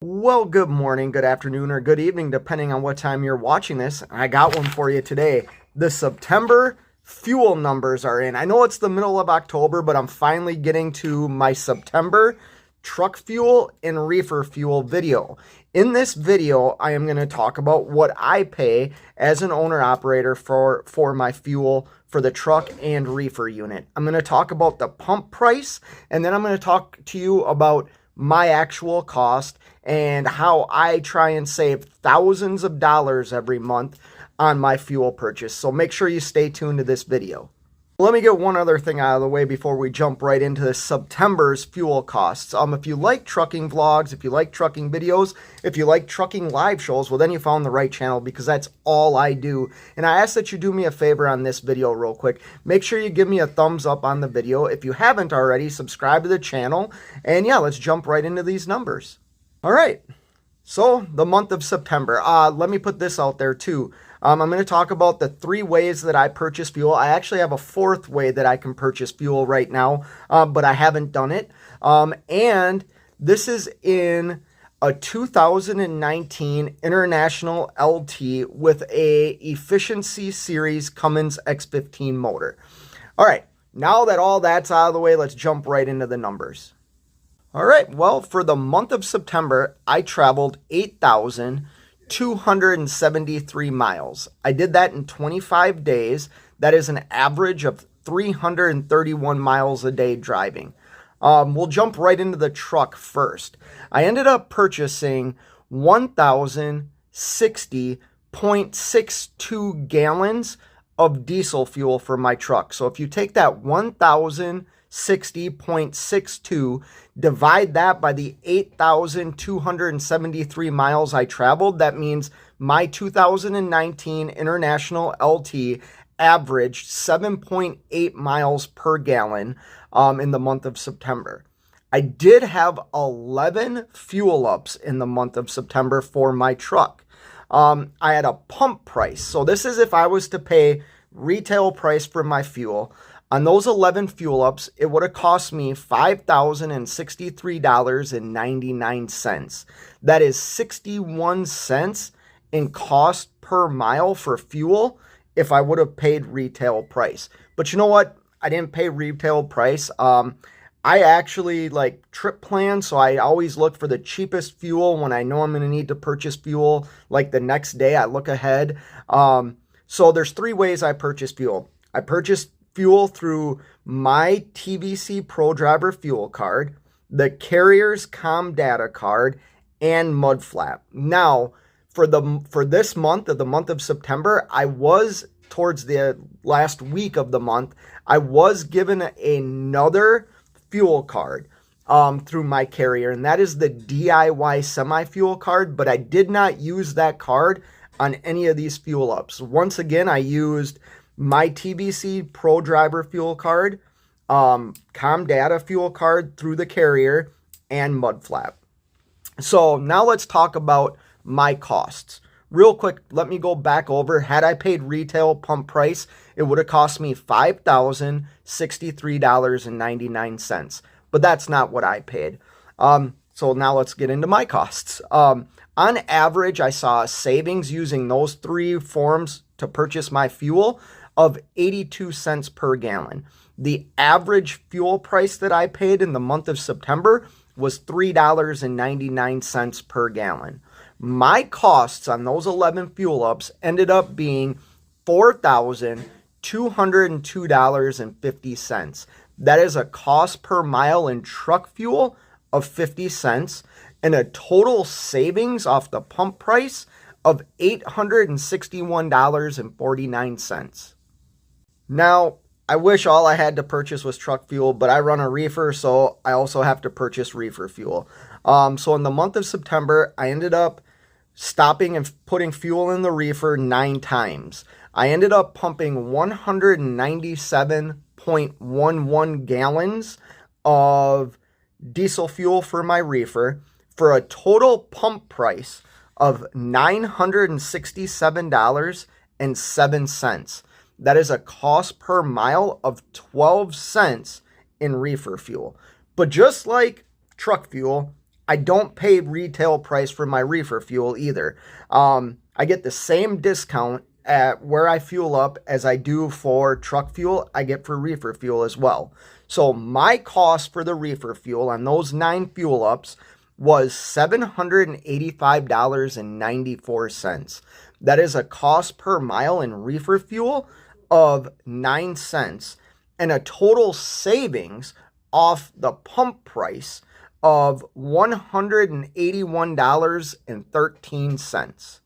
Well, good morning, good afternoon, or good evening, depending on what time you're watching this. I got one for you today. The September fuel numbers are in. I know it's the middle of October, but I'm finally getting to my September truck fuel and reefer fuel video. In this video, I am going to talk about what I pay as an owner-operator for my fuel for the truck and reefer unit. I'm going to talk about the pump price, and then I'm going to talk to you about my actual cost and how I try and save thousands of dollars every month on my fuel purchase. So make sure you stay tuned to this video. Let me get one other thing out of the way before we jump right into this September's fuel costs. If you like trucking vlogs, if you like trucking videos, if you like trucking live shows, well, then you found the right channel because that's all I do. And I ask that you do me a favor on this video real quick. Make sure you give me a thumbs up on the video. If you haven't already, subscribe to the channel. And yeah, let's jump right into these numbers. All right. So the month of September, let me put this out there too. I'm going to talk about the 3 ways that I purchase fuel. I actually have a 4th way that I can purchase fuel right now, but I haven't done it. And this is in a 2019 International LT with a Efficiency Series Cummins X15 motor. All right, now that all that's out of the way, let's jump right into the numbers. All right, well, for the month of September, I traveled 8,273 miles. I did that in 25 days. That is an average of 331 miles a day driving. We'll jump right into the truck first. I ended up purchasing 1,060.62 gallons of diesel fuel for my truck. So if you take that 1,060.62, divide that by the 8,273 miles I traveled, that means my 2019 International LT averaged 7.8 miles per gallon in the month of September. I did have 11 fuel ups in the month of September for my truck. I had a pump price. So this is if I was to pay retail price for my fuel. On those 11 fuel ups, it would have cost me $5,063.99. That is 61 cents in cost per mile for fuel if I would have paid retail price. But you know what? I didn't pay retail price. I actually like trip plan, so I always look for the cheapest fuel when I know I'm going to need to purchase fuel. Like the next day, I look ahead. So there's 3 ways I purchase fuel. I purchase fuel through my TVC Pro Driver fuel card, the carrier's Com Data card, and Mudflap. Now, for this month, of the month of September, I was towards the last week of the month, I was given another fuel card through my carrier, and that is the DIY semi-fuel card, but I did not use that card on any of these fuel ups. Once again, I used my TBC Pro Driver fuel card, Com Data fuel card through the carrier, and Mudflap. So now let's talk about my costs. Real quick, let me go back over. Had I paid retail pump price, it would have cost me $5,063.99. But that's not what I paid. So now let's get into my costs. On average, I saw a savings using those 3 forms to purchase my fuel of 82 cents per gallon. The average fuel price that I paid in the month of September was $3.99 per gallon. My costs on those 11 fuel ups ended up being $4,202.50. That is a cost per mile in truck fuel of 50 cents and a total savings off the pump price of $861.49. Now, I wish all I had to purchase was truck fuel, but I run a reefer, so I also have to purchase reefer fuel. So in the month of September, I ended up stopping and putting fuel in the reefer 9 times. I ended up pumping 197.11 gallons of diesel fuel for my reefer for a total pump price of $967.07. That is a cost per mile of 12 cents in reefer fuel. But just like truck fuel, I don't pay retail price for my reefer fuel either. I get the same discount at where I fuel up as I do for truck fuel, I get for reefer fuel as well. So my cost for the reefer fuel on those 9 fuel ups was $785.94. That is a cost per mile in reefer fuel of 9 cents and a total savings off the pump price of $181.13.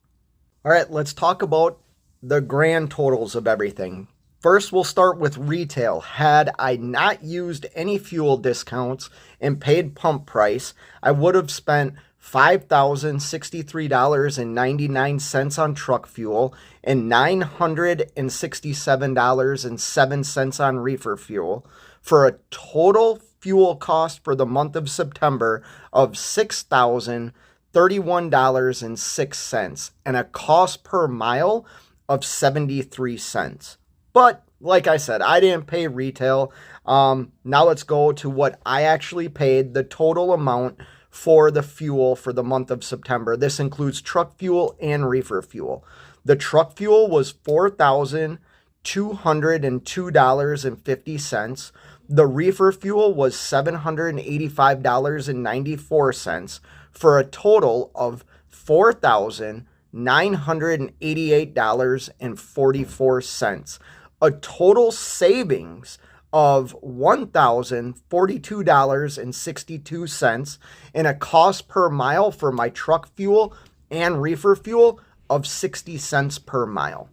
All right, let's talk about the grand totals of everything. First, we'll start with retail. Had I not used any fuel discounts and paid pump price, I would have spent $5,063.99 on truck fuel and $967.07 on reefer fuel for a total fuel cost for the month of September of $6,031.06 and a cost per mile of 73 cents. But like I said, I didn't pay retail. Now let's go to what I actually paid, the total amount for the fuel for the month of September. This includes truck fuel and reefer fuel. The truck fuel was $4,202.50. The reefer fuel was $785.94 for a total of $4,988.44. A total savings of $1,042.62 and a cost per mile for my truck fuel and reefer fuel of 60 cents per mile.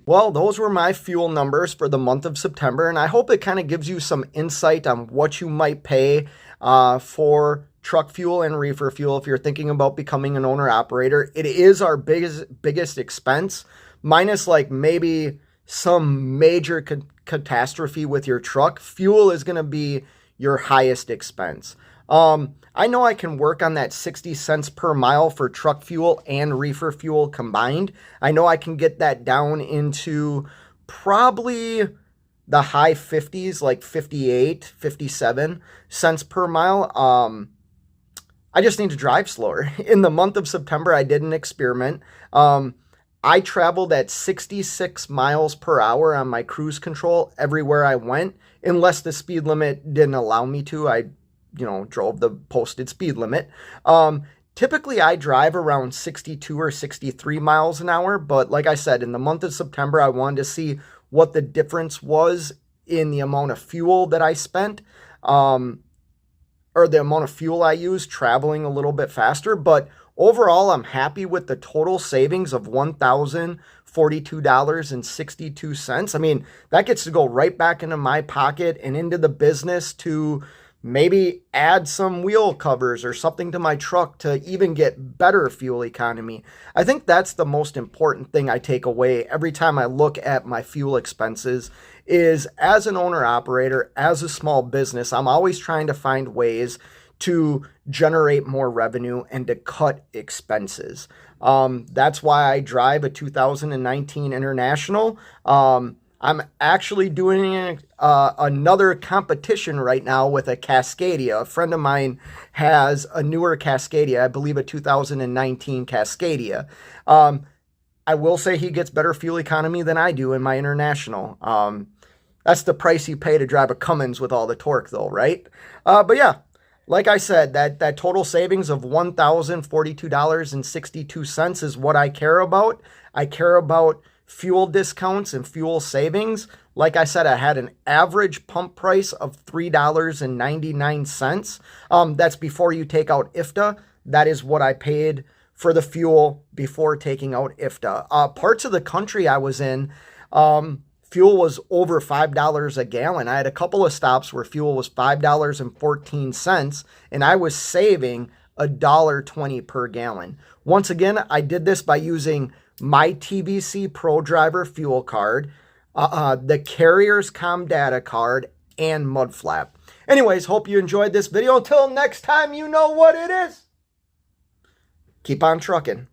Well, those were my fuel numbers for the month of September, and I hope it kind of gives you some insight on what you might pay for truck fuel and reefer fuel if you're thinking about becoming an owner-operator. It is our biggest expense, minus like maybe some major catastrophe with your truck. Fuel is going to be your highest expense. I know I can work on that 60 cents per mile for truck fuel and reefer fuel combined. I know I can get that down into probably the high 50s, like 58, 57 cents per mile. I just need to drive slower. In the month of September, I did an experiment. I traveled at 66 miles per hour on my cruise control everywhere I went, unless the speed limit didn't allow me to. I drove the posted speed limit. Typically, I drive around 62 or 63 miles an hour, but like I said, in the month of September, I wanted to see what the difference was in the amount of fuel that I spent, or the amount of fuel I used traveling a little bit faster. But overall, I'm happy with the total savings of $1,042.62. I mean, that gets to go right back into my pocket and into the business to maybe add some wheel covers or something to my truck to even get better fuel economy. I think that's the most important thing I take away every time I look at my fuel expenses is, as an owner-operator, as a small business, I'm always trying to find ways to generate more revenue and to cut expenses. That's why I drive a 2019 International. I'm actually doing another competition right now with a Cascadia. A friend of mine has a newer Cascadia, I believe a 2019 Cascadia. I will say he gets better fuel economy than I do in my International. That's the price you pay to drive a Cummins with all the torque though, right? But yeah, like I said, that total savings of $1,042.62 is what I care about. I care about fuel discounts and fuel savings. Like I said, I had an average pump price of $3.99. That's before you take out IFTA. That is what I paid for the fuel before taking out IFTA. Parts of the country I was in, fuel was over $5 a gallon. I had a couple of stops where fuel was $5.14, and I was saving $1.20 per gallon. Once again, I did this by using my TVC Pro Driver fuel card, the carrier's ComData card, and Mudflap. Anyways, hope you enjoyed this video. Until next time, you know what it is. Keep on trucking.